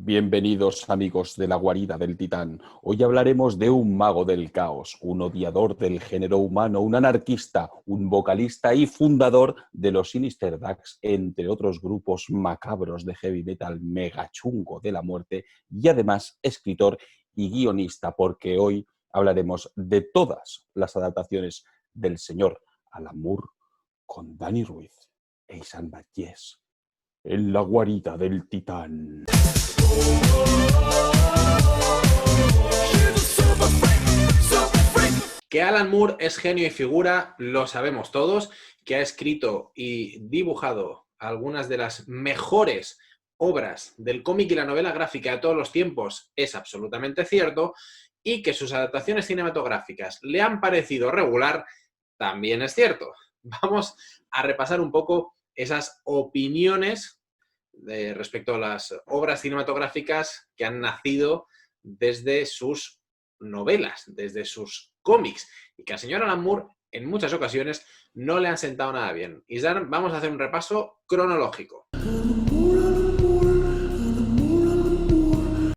Bienvenidos amigos de la guarida del Titán. Hoy hablaremos de un mago del caos, un odiador del género humano, un anarquista, un vocalista y fundador de los Sinister Ducks, entre otros grupos macabros de heavy metal mega chungo de la muerte, y además escritor y guionista, porque hoy hablaremos de todas las adaptaciones del señor Alan Moore con Dani Ruiz e Isan Batllés en la guarida del Titán. Que Alan Moore es genio y figura, lo sabemos todos, que ha escrito y dibujado algunas de las mejores obras del cómic y la novela gráfica de todos los tiempos, es absolutamente cierto, y que sus adaptaciones cinematográficas le han parecido regular, también es cierto. Vamos a repasar un poco esas opiniones respecto a las obras cinematográficas que han nacido desde sus novelas, desde sus cómics, y que al señor Alan Moore en muchas ocasiones no le han sentado nada bien. Y vamos a hacer un repaso cronológico.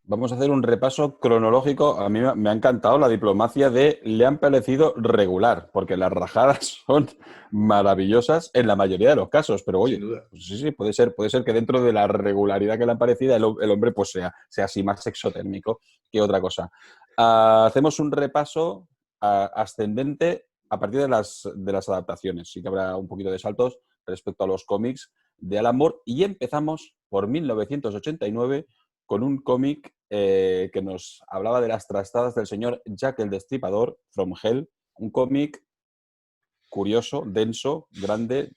Vamos a hacer un repaso cronológico. A mí me ha encantado la diplomacia de le han parecido regular, porque las rajadas son maravillosas en la mayoría de los casos. Pero oye, pues sí, puede ser que dentro de la regularidad que le han parecido el hombre pues sea así más exotérmico que otra cosa. Hacemos un repaso ascendente a partir de las adaptaciones. Sí que habrá un poquito de saltos respecto a los cómics de Alan Moore. Y empezamos por 1989 con un cómic que nos hablaba de las trastadas del señor Jack el Destripador, From Hell. Un cómic curioso, denso, grande,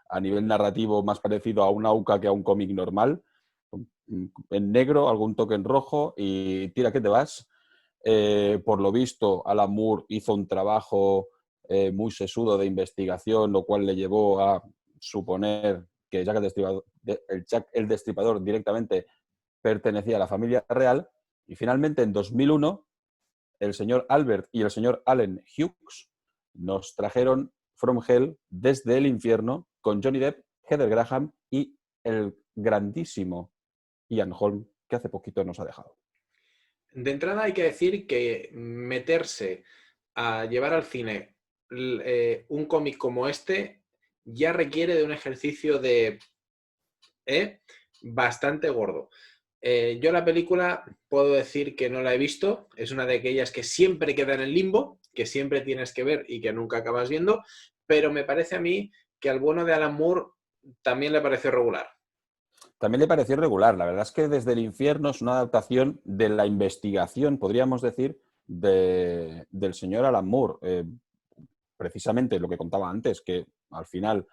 a nivel narrativo más parecido a un AUCA que a un cómic normal. En negro, algún toque en rojo y tira que te vas. Por lo visto, Alan Moore hizo un trabajo muy sesudo de investigación, lo cual le llevó a suponer que Jack el Destripador directamente pertenecía a la familia real. Y finalmente, en 2001, el señor Albert y el señor Allen Hughes nos trajeron From Hell desde el infierno con Johnny Depp, Heather Graham y el grandísimo Ian Holm, que hace poquito nos ha dejado. De entrada hay que decir que meterse a llevar al cine un cómic como este ya requiere de un ejercicio de bastante gordo. Yo la película puedo decir que no la he visto, es una de aquellas que siempre queda en el limbo, que siempre tienes que ver y que nunca acabas viendo, pero me parece a mí que al bueno de Alan Moore también le pareció regular. También le pareció regular. La verdad es que Desde el infierno es una adaptación de la investigación, podríamos decir, del señor Alan Moore. Precisamente lo que contaba antes, que al final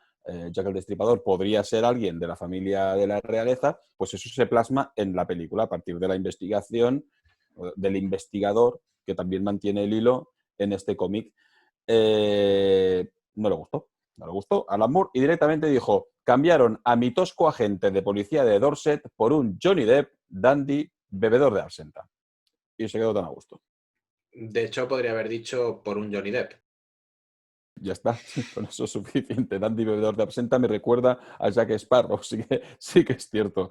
Jack el Destripador podría ser alguien de la familia de la realeza, pues eso se plasma en la película a partir de la investigación del investigador, que también mantiene el hilo en este cómic. No le gustó a Alan Moore y directamente dijo: cambiaron a mi tosco agente de policía de Dorset por un Johnny Depp dandy bebedor de absenta. Y se quedó tan a gusto. De hecho, podría haber dicho por un Johnny Depp. Ya está, con eso es suficiente. Dandy bebedor de absenta me recuerda a Jack Sparrow, sí que es cierto.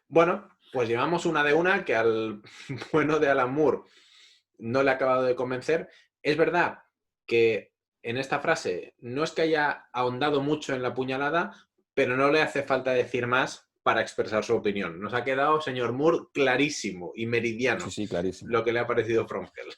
Bueno, pues llevamos una de una que al bueno de Alan Moore no le ha acabado de convencer. Es verdad que en esta frase no es que haya ahondado mucho en la puñalada, pero no le hace falta decir más para expresar su opinión. Nos ha quedado, señor Moore, clarísimo y meridiano Sí, clarísimo. lo que le ha parecido From Hell.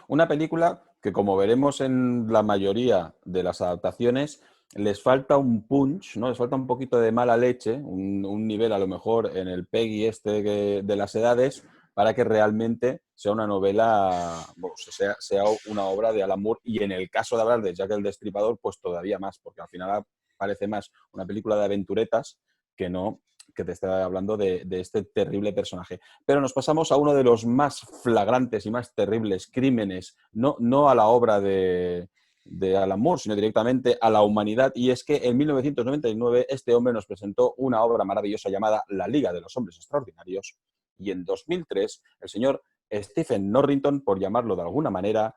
Una película que, como veremos en la mayoría de las adaptaciones, les falta un punch, ¿no? Les falta un poquito de mala leche, un nivel a lo mejor en el Peggy de las edades, para que realmente sea una novela, bueno, sea una obra de Alan Moore. Y en el caso de hablar de Jack el Destripador, pues todavía más, porque al final parece más una película de aventuretas que no que te está hablando de este terrible personaje. Pero nos pasamos a uno de los más flagrantes y más terribles crímenes, no a la obra de Alan Moore, sino directamente a la humanidad. Y es que en 1999 este hombre nos presentó una obra maravillosa llamada La Liga de los Hombres Extraordinarios. Y en 2003 el señor Stephen Norrington, por llamarlo de alguna manera,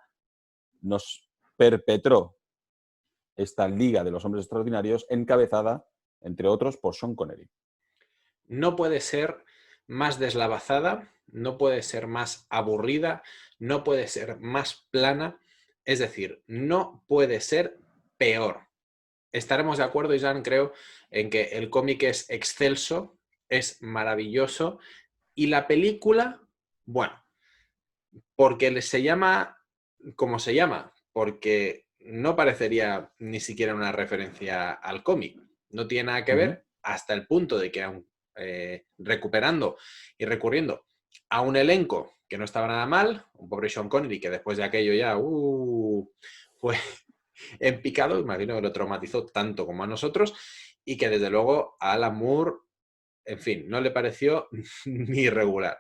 nos perpetró esta Liga de los Hombres Extraordinarios encabezada, entre otros, por Sean Connery. no puede ser más deslavazada, no puede ser más aburrida, no puede ser más plana, es decir, no puede ser peor. Estaremos de acuerdo, Isán, creo, en que el cómic es excelso, es maravilloso y la película, bueno, porque se llama como se llama, porque no parecería ni siquiera una referencia al cómic. No tiene nada que ver hasta el punto de que aún recuperando y recurriendo a un elenco que no estaba nada mal, un pobre Sean Connery que después de aquello ya fue en picado, imagino que lo traumatizó tanto como a nosotros, y que desde luego a Alan Moore, en fin, no le pareció ni regular.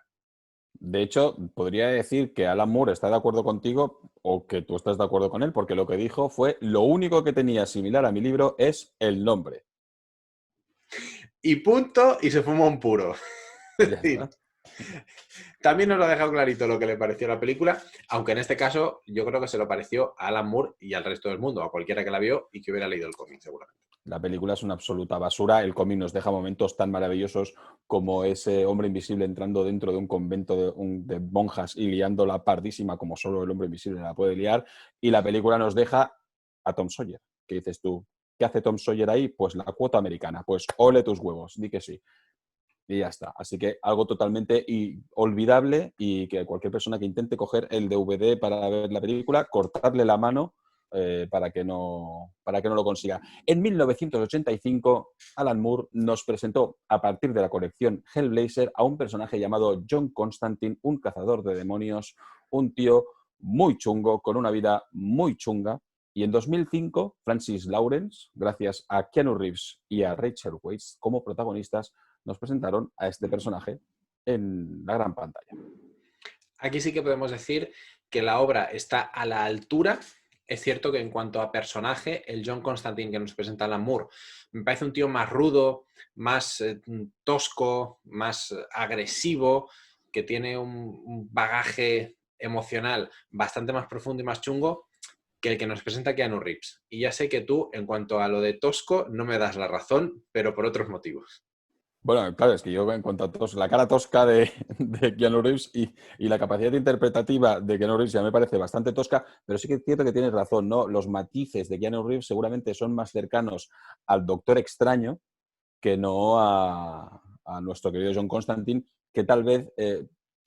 De hecho, podría decir que Alan Moore está de acuerdo contigo o que tú estás de acuerdo con él, porque lo que dijo fue: lo único que tenía similar a mi libro es el nombre. Y punto, y se fumó un puro. Es Ya decir, está. también nos lo ha dejado clarito lo que le pareció a la película, aunque en este caso yo creo que se lo pareció a Alan Moore y al resto del mundo, a cualquiera que la vio y que hubiera leído el cómic, seguramente. La película es una absoluta basura. El cómic nos deja momentos tan maravillosos como ese hombre invisible entrando dentro de un convento de monjas y liando la pardísima como solo el hombre invisible la puede liar. Y la película nos deja a Tom Sawyer. ¿Qué dices tú? ¿Qué hace Tom Sawyer ahí? Pues la cuota americana. Pues ole tus huevos, di que sí. Y ya está. Así que algo totalmente olvidable y que cualquier persona que intente coger el DVD para ver la película, cortarle la mano para que no lo consiga. En 1985, Alan Moore nos presentó, a partir de la colección Hellblazer, a un personaje llamado John Constantine, un cazador de demonios, un tío muy chungo, con una vida muy chunga. Y en 2005, Francis Lawrence, gracias a Keanu Reeves y a Rachel Weisz como protagonistas, nos presentaron a este personaje en la gran pantalla. Aquí sí que podemos decir que la obra está a la altura. Es cierto que en cuanto a personaje, el John Constantine que nos presenta Alan Moore me parece un tío más rudo, más tosco, más agresivo, que tiene un bagaje emocional bastante más profundo y más chungo que el que nos presenta Keanu Reeves. Y ya sé que tú, en cuanto a lo de tosco, no me das la razón, pero por otros motivos. Bueno, claro, es que yo en cuanto a la cara tosca de Keanu Reeves y la capacidad interpretativa de Keanu Reeves ya me parece bastante tosca, pero sí que es cierto que tienes razón, ¿no? Los matices de Keanu Reeves seguramente son más cercanos al Doctor Extraño que no a nuestro querido John Constantine, que tal vez,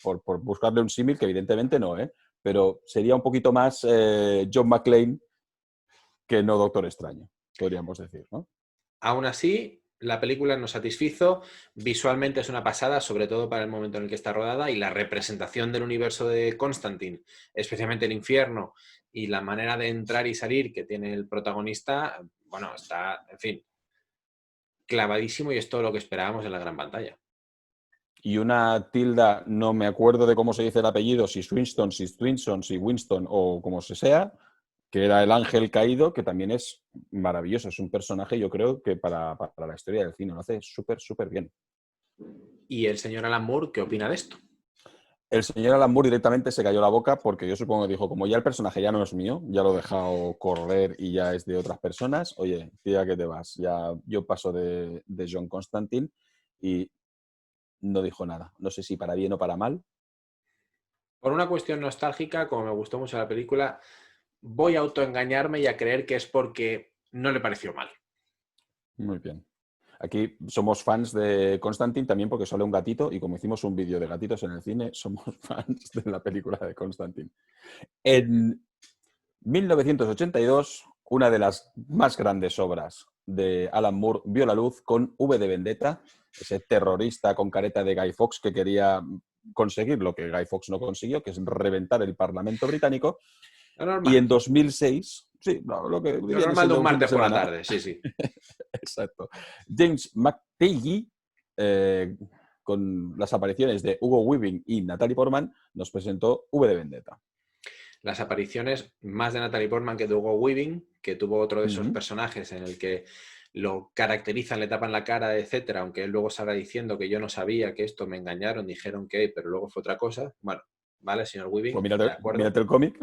por buscarle un símil, que evidentemente no, pero sería un poquito más John McClane que no Doctor Extraño, podríamos decir, ¿no? Aún así, la película nos satisfizo, visualmente es una pasada, sobre todo para el momento en el que está rodada, y la representación del universo de Constantine, especialmente el infierno, y la manera de entrar y salir que tiene el protagonista, bueno, está, en fin, clavadísimo y es todo lo que esperábamos en la gran pantalla. Y una tilda, no me acuerdo de cómo se dice el apellido, si Swinston, si Swinson, si Winston o como se sea, que era el ángel caído, que también es maravilloso. Es un personaje, yo creo, que para la historia del cine lo hace súper, súper bien. ¿Y el señor Alan Moore qué opina de esto? El señor Alan Moore directamente se cayó la boca porque yo supongo que dijo, como ya el personaje ya no es mío, ya lo he dejado correr y ya es de otras personas, oye, tía, que te vas. Ya yo paso de John Constantine y no dijo nada. No sé si para bien o para mal. Por una cuestión nostálgica, como me gustó mucho la película, voy a autoengañarme y a creer que es porque no le pareció mal. Muy bien. Aquí somos fans de Constantine también porque sale un gatito y como hicimos un vídeo de gatitos en el cine, somos fans de la película de Constantine. En 1982, una de las más grandes obras de Alan Moore vio la luz con V de Vendetta, ese terrorista con careta de Guy Fawkes que quería conseguir lo que Guy Fawkes no consiguió, que es reventar el Parlamento británico. Lo Y normal. en 2006, sí, lo que Lo viene normal de siendo un un fin de martes por la semana, tarde, sí, sí. exacto. James McTeigue, eh, con las apariciones de Hugo Weaving y Natalie Portman, nos presentó V de Vendetta. Las apariciones más de Natalie Portman que de Hugo Weaving, que tuvo otro de esos Uh-huh. personajes en el que lo caracterizan, le tapan la cara, etcétera, aunque él luego salga diciendo que yo no sabía que esto me engañaron, dijeron que, pero luego fue otra cosa. Bueno, vale, señor Pues Weaving, de mírate, acuerdo. mírate el cómic.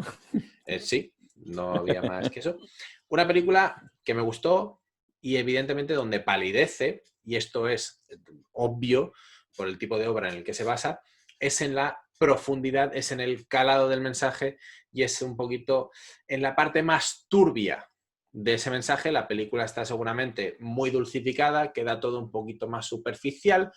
Sí, no había más que eso. Una película que me gustó y evidentemente donde palidece y esto es obvio por el tipo de obra en el que se basa, es en la profundidad, es en el calado del mensaje y es un poquito en la parte más turbia de ese mensaje. La película está seguramente muy dulcificada, queda todo un poquito más superficial,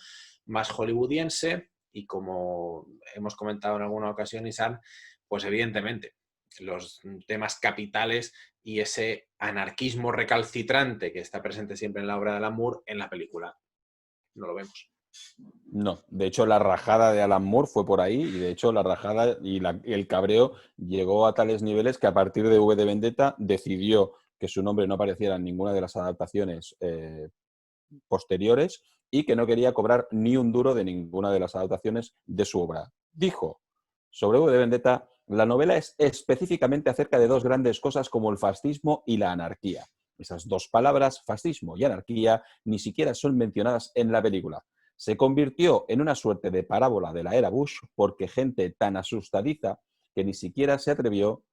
más hollywoodiense y como hemos comentado en alguna ocasión, Isan, pues evidentemente los temas capitales y ese anarquismo recalcitrante que está presente siempre en la obra de Alan Moore, en la película no lo vemos. No, de hecho la rajada de Alan Moore fue por ahí y de hecho la rajada y el cabreo llegó a tales niveles que a partir de V de Vendetta decidió que su nombre no apareciera en ninguna de las adaptaciones posteriores y que no quería cobrar ni un duro de ninguna de las adaptaciones de su obra. Dijo sobre V de Vendetta: la novela es específicamente acerca de dos grandes cosas como el fascismo y la anarquía. Esas dos palabras, fascismo y anarquía, ni siquiera son mencionadas en la película. Se convirtió en una suerte de parábola de la era Bush porque gente tan asustadiza que ni siquiera se atrevió,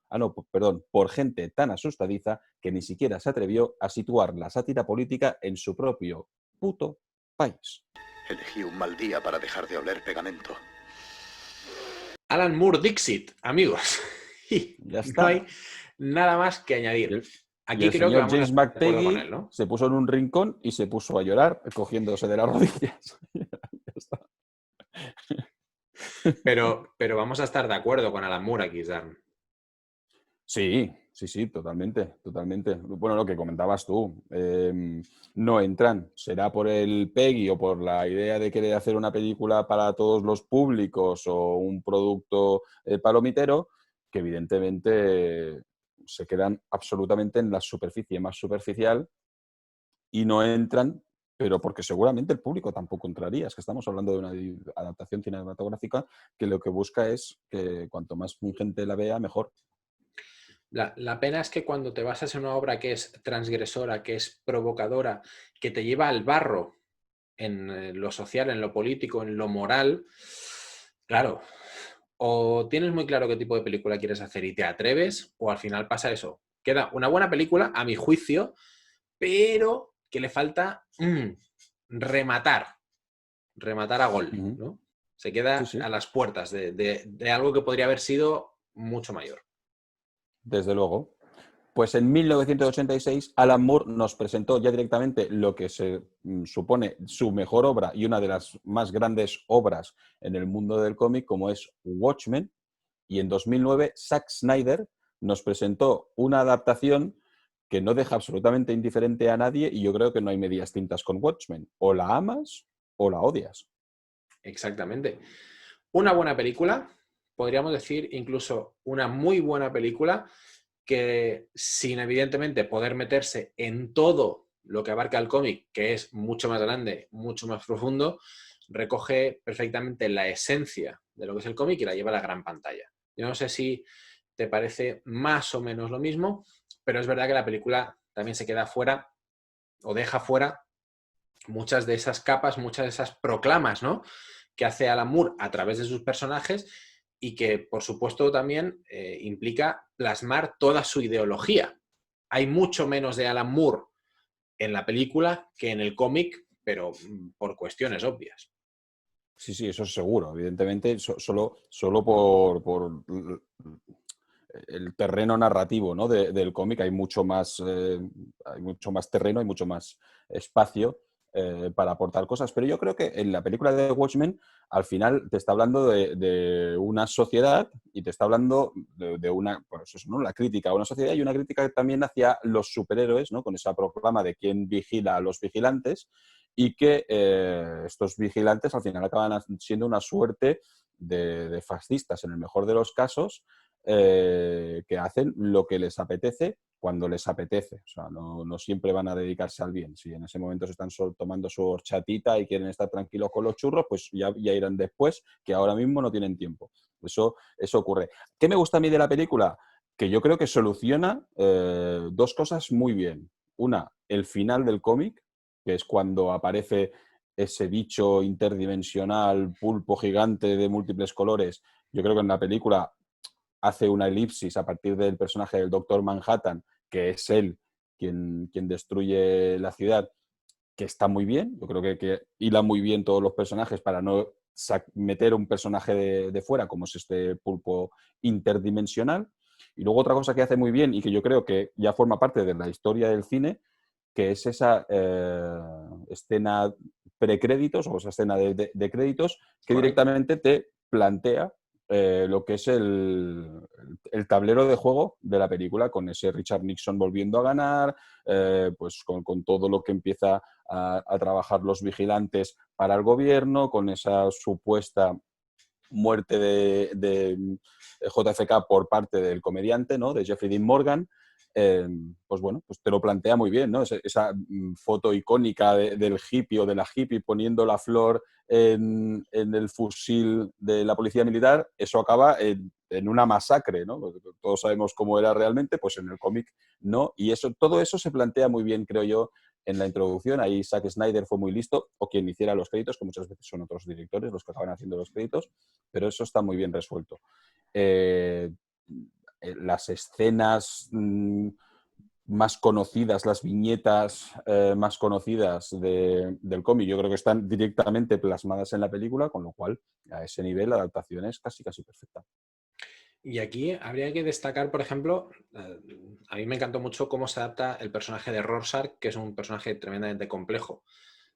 por gente tan asustadiza que ni siquiera se atrevió a situar la sátira política en su propio puto país. Elegí un mal día para dejar de oler pegamento. Alan Moore Dixit, amigos. Y Ya está. no hay nada más que añadir. Y el creo que señor vamos a James estar de acuerdo con McTagee él, ¿no? se puso en un rincón y se puso a llorar cogiéndose de las rodillas. Ya está. Pero vamos a estar de acuerdo con Alan Moore aquí, Dan. Sí, totalmente. Bueno, lo que comentabas tú, no entran. Será por el PEGI o por la idea de querer hacer una película para todos los públicos o un producto palomitero, que evidentemente se quedan absolutamente en la superficie más superficial y no entran, pero porque seguramente el público tampoco entraría. Es que estamos hablando de una adaptación cinematográfica que lo que busca es que cuanto más gente la vea, mejor. La pena es que cuando te basas en una obra que es transgresora, que es provocadora, que te lleva al barro en lo social, en lo político, en lo moral, claro, o tienes muy claro qué tipo de película quieres hacer y te atreves, o al final pasa eso. Queda una buena película, a mi juicio, pero que le falta rematar a gol, ¿no? Se Sí, queda sí. a las puertas de algo que podría haber sido mucho mayor. Desde luego. Pues en 1986 Alan Moore nos presentó ya directamente lo que se supone su mejor obra y una de las más grandes obras en el mundo del cómic, como es Watchmen. Y en 2009 Zack Snyder nos presentó una adaptación que no deja absolutamente indiferente a nadie y yo creo que no hay medias tintas con Watchmen. O la amas o la odias. Exactamente. Una buena película, podríamos decir incluso una muy buena película que sin evidentemente poder meterse en todo lo que abarca el cómic, que es mucho más grande, mucho más profundo, recoge perfectamente la esencia de lo que es el cómic y la lleva a la gran pantalla. Yo no sé si te parece más o menos lo mismo, pero es verdad que la película también se queda fuera o deja fuera muchas de esas capas, muchas de esas proclamas, ¿no?, que hace Alan Moore a través de sus personajes y que, por supuesto, también implica plasmar toda su ideología. Hay mucho menos de Alan Moore en la película que en el cómic, pero por cuestiones obvias. Sí, eso es seguro. Evidentemente, solo por el terreno narrativo, ¿no?, del cómic hay mucho más terreno, hay mucho más espacio para aportar cosas. Pero yo creo que en la película de Watchmen, al final te está hablando de una sociedad y te está hablando de una, pues eso, ¿no?, la crítica a una sociedad y una crítica también hacia los superhéroes, ¿no?, con esa proclama de quién vigila a los vigilantes y que estos vigilantes al final acaban siendo una suerte de fascistas en el mejor de los casos, que hacen lo que les apetece cuando les apetece. O sea, no siempre van a dedicarse al bien. Si en ese momento se están tomando su horchatita y quieren estar tranquilos con los churros, pues ya irán después, que ahora mismo no tienen tiempo. Eso ocurre. ¿Qué me gusta a mí de la película? Que yo creo que soluciona dos cosas muy bien. Una, el final del cómic, que es cuando aparece ese bicho interdimensional, pulpo gigante de múltiples colores. Yo creo que en la película hace una elipsis a partir del personaje del Doctor Manhattan, que es él quien destruye la ciudad, que está muy bien. Yo creo que hila muy bien todos los personajes para no meter un personaje de fuera, como es este pulpo interdimensional. Y luego otra cosa que hace muy bien y que yo creo que ya forma parte de la historia del cine, que es esa escena precréditos o esa escena de créditos que Correcto. directamente te plantea lo que es el tablero de juego de la película, con ese Richard Nixon volviendo a ganar, pues con todo lo que empieza a trabajar los vigilantes para el gobierno, con esa supuesta muerte de JFK por parte del comediante, ¿no? De Jeffrey Dean Morgan. Pues bueno, pues te lo plantea muy bien, ¿no? Esa foto icónica del hippie o de la hippie poniendo la flor en el fusil de la policía militar, eso acaba en una masacre, ¿no? Todos sabemos cómo era realmente, pues en el cómic no. Y todo eso se plantea muy bien, creo yo, en la introducción. Ahí Zack Snyder fue muy listo, o quien hiciera los créditos, que muchas veces son otros directores los que acaban haciendo los créditos, pero eso está muy bien resuelto. Las escenas más conocidas, las viñetas más conocidas del cómic, yo creo que están directamente plasmadas en la película, con lo cual a ese nivel la adaptación es casi perfecta. Y aquí habría que destacar, por ejemplo, a mí me encantó mucho cómo se adapta el personaje de Rorschach, que es un personaje tremendamente complejo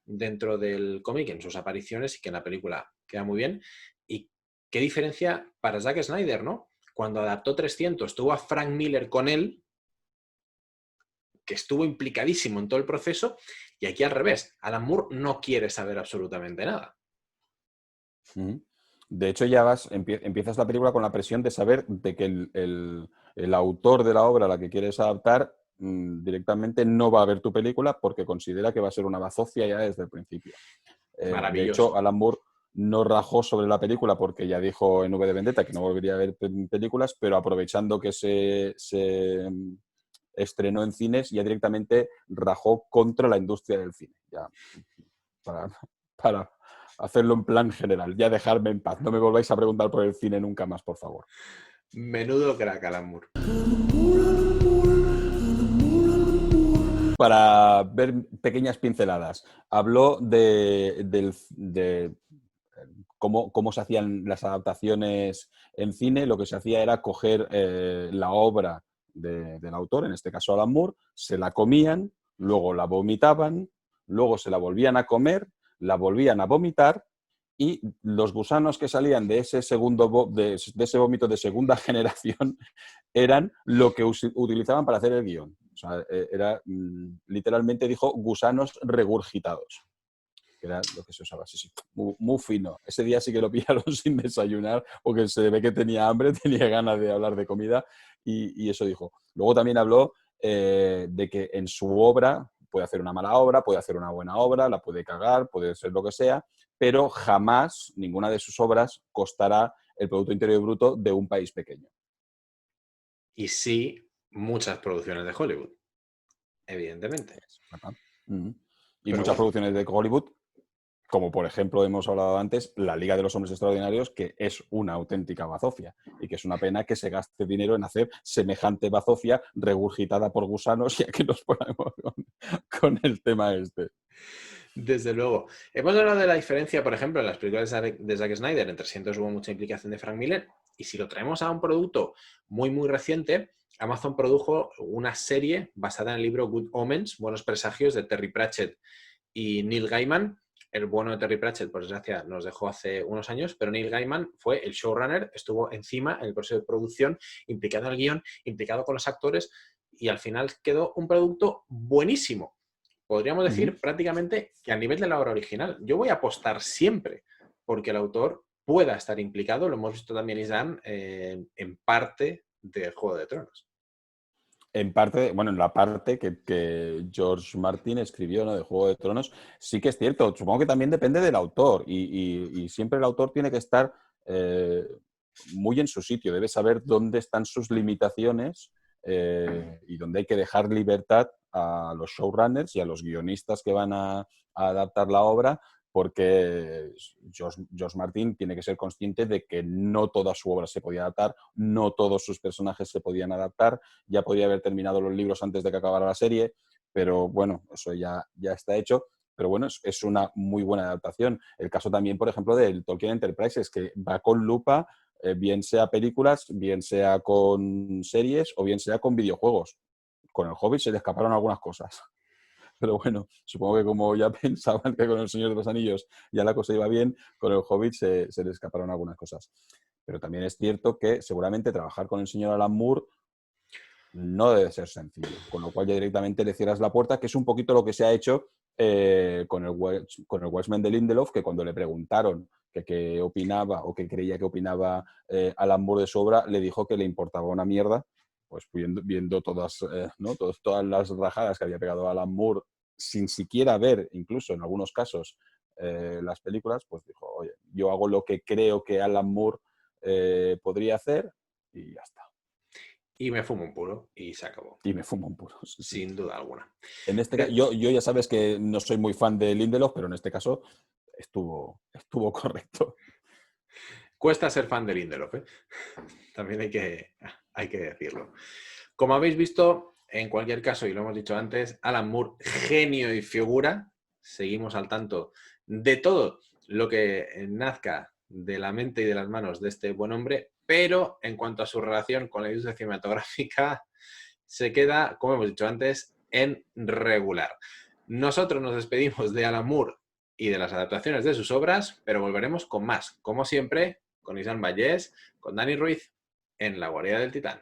dentro del cómic, en sus apariciones, y que en la película queda muy bien. Y qué diferencia para Zack Snyder, ¿no? Cuando adaptó 300, tuvo a Frank Miller con él, que estuvo implicadísimo en todo el proceso, y aquí al revés, Alan Moore no quiere saber absolutamente nada. De hecho, ya empiezas la película con la presión de saber de que el autor de la obra a la que quieres adaptar directamente no va a ver tu película porque considera que va a ser una bazofia ya desde el principio. De hecho, Maravilloso. Alan Moore no rajó sobre la película porque ya dijo en V de Vendetta que no volvería a ver películas, pero aprovechando que se estrenó en cines, ya directamente rajó contra la industria del cine. Ya, para, para hacerlo en plan general. Ya dejarme en paz. No me volváis a preguntar por el cine nunca más, por favor. Menudo crack, Alan Moore. Para ver pequeñas pinceladas. Habló de cómo se hacían las adaptaciones en cine. Lo que se hacía era coger la obra del autor, en este caso Alan Moore, se la comían, luego la vomitaban, luego se la volvían a comer, la volvían a vomitar y los gusanos que salían de ese de ese vómito de segunda generación eran lo que utilizaban para hacer el guión. O sea, era, literalmente dijo, gusanos regurgitados, que era lo que se usaba. Sí, sí, muy fino. Ese día sí que lo pillaron sin desayunar, porque se ve que tenía hambre, tenía ganas de hablar de comida, y eso dijo. Luego también habló de que en su obra puede hacer una mala obra, puede hacer una buena obra, la puede cagar, puede ser lo que sea, pero jamás ninguna de sus obras costará el Producto Interior Bruto de un país pequeño. Y sí, muchas producciones de Hollywood, evidentemente. Y Pero muchas bueno, producciones de Hollywood, como por ejemplo hemos hablado antes, La Liga de los Hombres Extraordinarios, que es una auténtica bazofia y que es una pena que se gaste dinero en hacer semejante bazofia regurgitada por gusanos, ya que nos ponemos con el tema este. desde luego. Hemos hablado de la diferencia, por ejemplo, en las películas de Zack Snyder. En 300 hubo mucha implicación de Frank Miller. Y si lo traemos a un producto muy, muy reciente, Amazon produjo una serie basada en el libro Good Omens, Buenos Presagios, de Terry Pratchett y Neil Gaiman. El bueno de Terry Pratchett, por desgracia, nos dejó hace unos años, pero Neil Gaiman fue el showrunner, estuvo encima en el proceso de producción, implicado en el guión, implicado con los actores, y al final quedó un producto buenísimo. Podríamos decir prácticamente que a nivel de la obra original. Yo voy a apostar siempre porque el autor pueda estar implicado, lo hemos visto también Isam, en parte del Juego de Tronos. En parte, bueno, en la parte que George Martin escribió, ¿no?, de Juego de Tronos, sí que es cierto. Supongo que también depende del autor y siempre el autor tiene que estar muy en su sitio, debe saber dónde están sus limitaciones y dónde hay que dejar libertad a los showrunners y a los guionistas que van a adaptar la obra, porque George Martin tiene que ser consciente de que no toda su obra se podía adaptar, no todos sus personajes se podían adaptar. Ya podía haber terminado los libros antes de que acabara la serie, pero bueno, eso ya está hecho. pero bueno, es una muy buena adaptación. El caso también, por ejemplo, del Tolkien Enterprises, que va con lupa, bien sea películas, bien sea con series o bien sea con videojuegos. Con el Hobbit se le escaparon algunas cosas. Pero bueno, supongo que como ya pensaban que con El Señor de los Anillos ya la cosa iba bien, con el Hobbit se le escaparon algunas cosas. Pero también es cierto que seguramente trabajar con el señor Alan Moore no debe ser sencillo, con lo cual ya directamente le cierras la puerta, que es un poquito lo que se ha hecho con el Watchmen de Lindelof, que cuando le preguntaron que qué opinaba o qué creía que opinaba Alan Moore de su obra, le dijo que le importaba una mierda, pues viendo todas, ¿no? todas las rajadas que había pegado Alan Moore, sin siquiera ver, incluso en algunos casos, las películas, pues dijo, oye, yo hago lo que creo que Alan Moore podría hacer y ya está. Y me fumo un puro y se acabó. Y me fumo un puro. Sí. Sin duda alguna. En este caso, yo ya sabes que no soy muy fan de Lindelof, pero en este caso estuvo correcto. Cuesta ser fan de Lindelof, ¿eh? También hay que decirlo. Como habéis visto, en cualquier caso, y lo hemos dicho antes, Alan Moore, genio y figura. Seguimos al tanto de todo lo que nazca de la mente y de las manos de este buen hombre, pero en cuanto a su relación con la industria cinematográfica, se queda, como hemos dicho antes, en regular. Nosotros nos despedimos de Alan Moore y de las adaptaciones de sus obras, pero volveremos con más, como siempre, con Isán Vallés, con Dani Ruiz, en La Guarida del Titán.